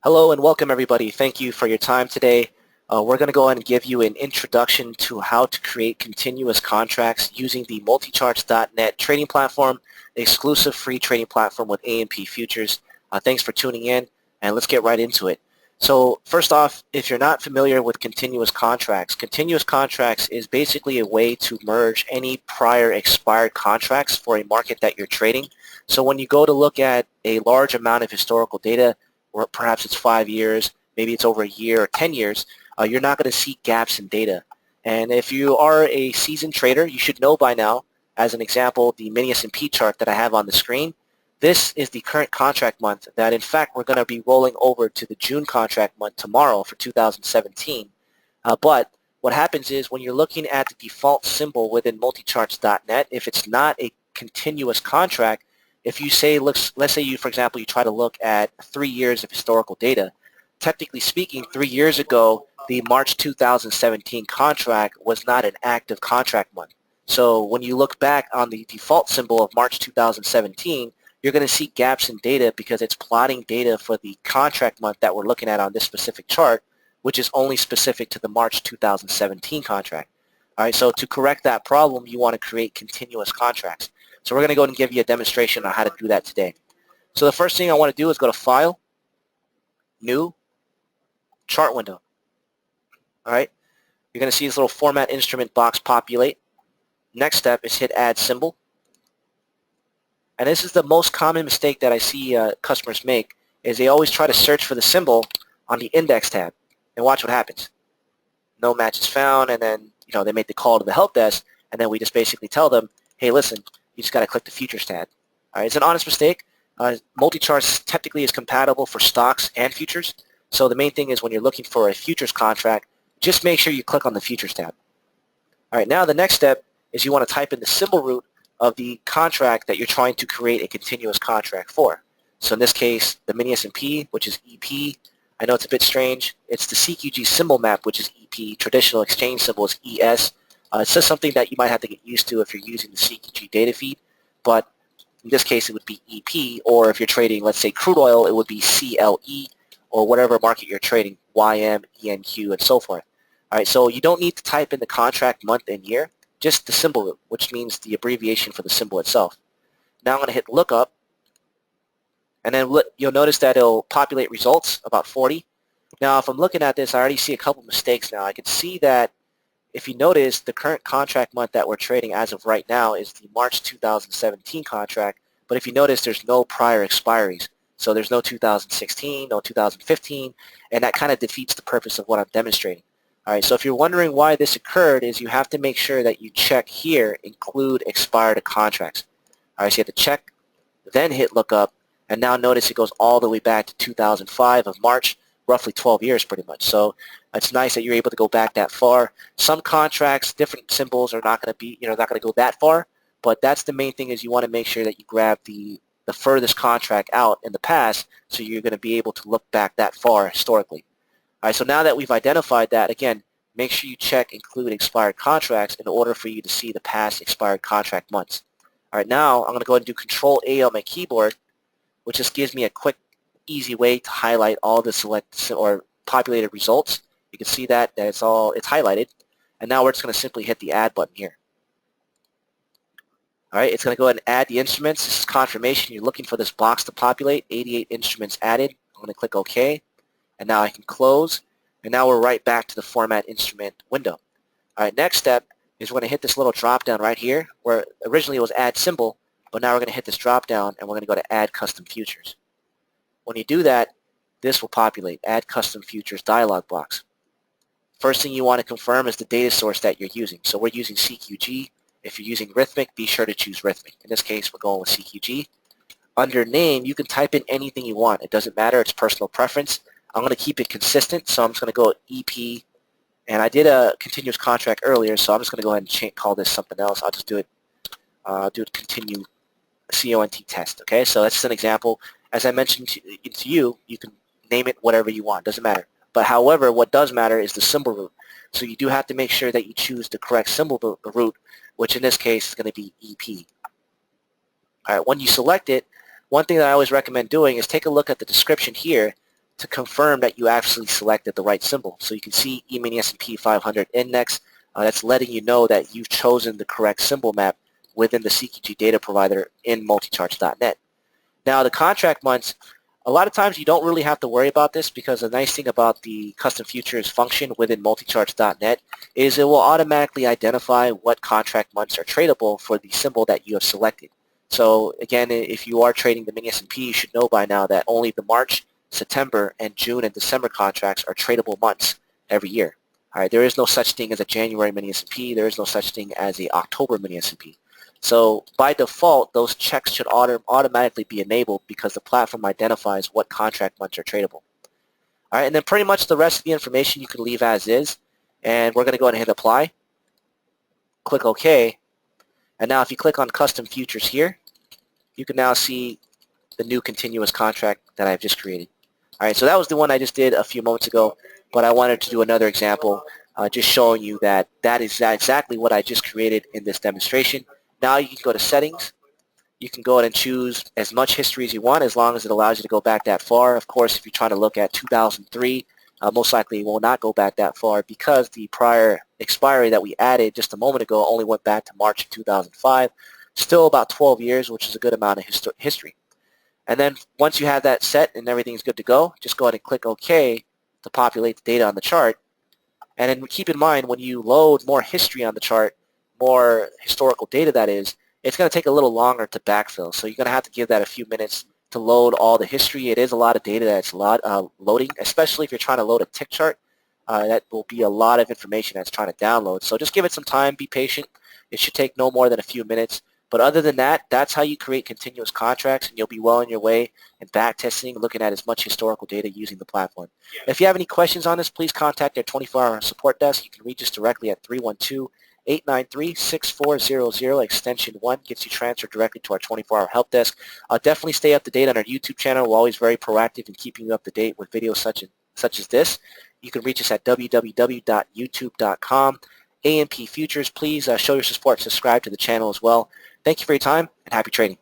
Hello and welcome everybody. Thank you for your time today. We're going to go ahead and give you an introduction to how to create continuous contracts using the MultiCharts.net trading platform, the exclusive free trading platform with A&P futures. Thanks for tuning in, and let's get right into it. So first off, if you're not familiar with continuous contracts is basically a way to merge any prior expired contracts for a market that you're trading. So when you go to look at a large amount of historical data, or perhaps it's 5 years, maybe it's over a year or 10 years, you're not going to see gaps in data. And if you are a seasoned trader, you should know by now, as an example, the mini S&P chart that I have on the screen. This is the current contract month that, in fact, we're going to be rolling over to the June contract month tomorrow for 2017. But what happens is when you're looking at the default symbol within MultiCharts.net, if it's not a continuous contract, if you say, let's say you, for example, you try to look at 3 years of historical data, technically speaking, 3 years ago, the March 2017 contract was not an active contract month. So when you look back on the default symbol of March 2017, you're going to see gaps in data because it's plotting data for the contract month that we're looking at on this specific chart, which is only specific to the March 2017 contract. All right, so to correct that problem, you want to create continuous contracts. So we're going to go and give you a demonstration on how to do that today. So the first thing I want to do is go to File, New, Chart Window. All right, you're going to see this little Format Instrument box populate. Next step is hit Add Symbol. And this is the most common mistake that I see customers make, is they always try to search for the symbol on the Index tab. And watch what happens. No match is found, and then they make the call to the help desk, and then we just basically tell them, hey, listen, you just got to click the Futures tab. All right, it's an honest mistake. MultiCharts technically is compatible for stocks and futures. So the main thing is when you're looking for a futures contract, just make sure you click on the Futures tab. All right, now the next step is you want to type in the symbol root of the contract that you're trying to create a continuous contract for. So in this case, the mini S&P, which is EP. I know it's a bit strange. It's the CQG symbol map, which is EP. Traditional exchange symbol is ES. It's just something that you might have to get used to if you're using the CQG data feed, but in this case it would be EP, or if you're trading, let's say, crude oil, it would be CLE, or whatever market you're trading, YM, ENQ, and so forth. All right, so you don't need to type in the contract month and year, just the symbol root, which means the abbreviation for the symbol itself. Now I'm going to hit Lookup, and then you'll notice that it'll populate results, about 40. Now if I'm looking at this, I already see a couple mistakes now. I can see that if you notice, the current contract month that we're trading as of right now is the March 2017 contract, but if you notice, there's no prior expiries. So there's no 2016, no 2015, and that kind of defeats the purpose of what I'm demonstrating. All right, so if you're wondering why this occurred, is you have to make sure that you check here, include expired contracts. All right, so you have to check, then hit Lookup, and now notice it goes all the way back to 2005 of March, roughly 12 years pretty much. So it's nice that you're able to go back that far. Some contracts, different symbols are not going to be, not going to go that far, but that's the main thing, is you want to make sure that you grab the furthest contract out in the past, so you're going to be able to look back that far historically. All right, so now that we've identified that, again, make sure you check include expired contracts in order for you to see the past expired contract months. All right, now I'm going to go ahead and do Control-A on my keyboard, which just gives me a quick, easy way to highlight all the select or populated results. You can see that it's highlighted, and now we're just going to simply hit the Add button here. All right, it's going to go ahead and add the instruments. This is confirmation. You're looking for this box to populate. 88 instruments added. I'm going to click OK, and now I can close, and now we're right back to the Format Instrument window. All right, next step is we're going to hit this little drop down right here, where originally it was Add Symbol, but now we're going to hit this drop down, and we're going to go to Add Custom Futures. When you do that, this will populate, Add Custom Futures dialog box. First thing you want to confirm is the data source that you're using. So we're using CQG. If you're using Rhythmic, be sure to choose Rhythmic. In this case, we're going with CQG. Under name, you can type in anything you want. It doesn't matter. It's personal preference. I'm going to keep it consistent, so I'm just going to go EP. And I did a continuous contract earlier, so I'm just going to go ahead and call this something else. I'll just do it continue CONT test. Okay, so that's an example. As I mentioned to you, you can name it whatever you want. Doesn't matter. But however, what does matter is the symbol root. So you do have to make sure that you choose the correct symbol root, which in this case is going to be EP. All right, when you select it, one thing that I always recommend doing is take a look at the description here to confirm that you actually selected the right symbol. So you can see E-mini S&P 500 index. That's letting you know that you've chosen the correct symbol map within the CQG data provider in MultiCharts.net. Now the contract months, a lot of times you don't really have to worry about this because the nice thing about the custom futures function within MultiCharts.net is it will automatically identify what contract months are tradable for the symbol that you have selected. So again, if you are trading the mini S&P, you should know by now that only the March, September, and June and December contracts are tradable months every year. All right, there is no such thing as a January mini S&P. There is no such thing as a October mini S&P. So by default, those checks should automatically be enabled because the platform identifies what contract months are tradable. All right, and then pretty much the rest of the information you can leave as is. And we're going to go ahead and hit apply. Click OK. And now if you click on custom futures here, you can now see the new continuous contract that I've just created. All right, so that was the one I just did a few moments ago, but I wanted to do another example just showing you that that is exactly what I just created in this demonstration. Now you can go to settings. You can go ahead and choose as much history as you want as long as it allows you to go back that far. Of course, if you're trying to look at 2003, most likely it will not go back that far because the prior expiry that we added just a moment ago only went back to March of 2005. Still about 12 years, which is a good amount of history. And then once you have that set and everything's good to go, just go ahead and click OK to populate the data on the chart. And then keep in mind when you load more history on the chart, more historical data that is, it's going to take a little longer to backfill. So you're going to have to give that a few minutes to load all the history. It is a lot of data that's loading, especially if you're trying to load a tick chart. That will be a lot of information that's trying to download. So just give it some time, be patient. It should take no more than a few minutes. But other than that, that's how you create continuous contracts, and you'll be well on your way in back testing, looking at as much historical data using the platform. If you have any questions on this, please contact our 24-hour support desk. You can reach us directly at 312-893-6400. Extension 1 gets you transferred directly to our 24-hour help desk. Definitely stay up to date on our YouTube channel. We're always very proactive in keeping you up to date with videos such as this. You can reach us at www.youtube.com. AMP Futures, please show your support, subscribe to the channel as well. Thank you for your time, and happy trading.